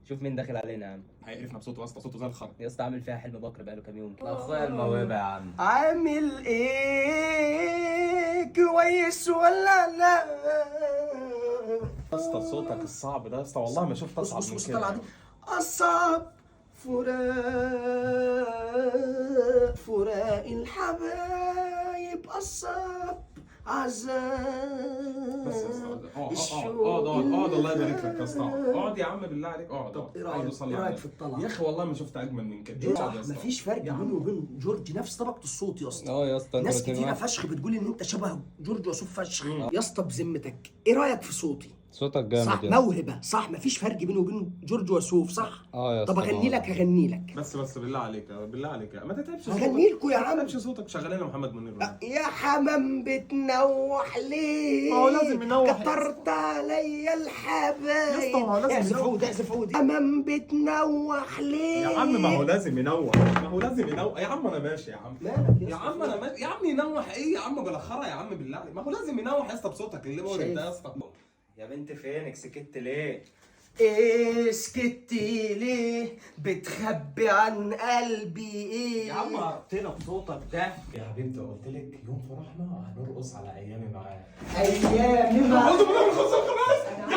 شوف مين داخل علينا يا عم. هيقرفنا بصوته يا اسطى، صوته زي الخرا. يا اسطى عامل فيها حلم بكر بقاله كام يوم. اخويا الموهبه يا عم. عامل ايه كويس ولا لا؟ يا اسطى صوتك الصعب ده يا اسطى والله ما شفت اصعب من بص كده. طلع دي اصعب فراق الحبايب اصعب عذاب. بس يا اسطى اقعد الله يبارك لك يا اسطى، اقعد يا عم بالله عليك اقعد. طب ايه اقعد رايك؟ وصلي ايه على رايك في النبي. الطلعه؟ يا اخي والله ما شفت اجمل من كده. جدع اقعد يا اسطى. مفيش فرق يا عم. بينه وبين جورج، نفس طبقه الصوت يا اسطى. يا اسطى ناس كتيره فشخ بتقول ان انت شبه جورج وسوف فشخ. يا اسطى بذمتك ايه رايك في صوتي؟ صوتك جامد صح موهبه صح، مفيش فرق بينه وبين جورج وسوف صح. يا طب اسطى اغني لك هغني لك بس بالله عليك بالله عليك ما تتعبش صوتك. هغني لكوا يا ما عم. تتعبش صوتك، شغال لنا محمد منير. يا حمام بتنوح ليه؟ ما هو لازم ينوح. كترت عليا الحبايب. يا اسطى ما هو لازم اعزف ينوح. عود اعزف عود. حمام بتنوح ليه؟ يا عم ما هو لازم ينوح، ما هو لازم ينوح يا عم. انا ماشي يا عم. مالك يا عم انا ماشي يا عم. ينوح ايه يا عم بلا خرا يا عم بالله عليك. ما هو لازم ينوح يا اسطى بصوتك اللي بقول ده يا اسطى. يا بنت فينك سكت ليه؟ ايه سكتي ليه؟ بتخبي عن قلبي ايه؟ يا عم عرفتنا بصوتك ده. يا بنت قلت لك يوم فرحنا هنرقص على ايامي معاك. ايامي اعوذ بالله من الخزي الخبائث يا عم.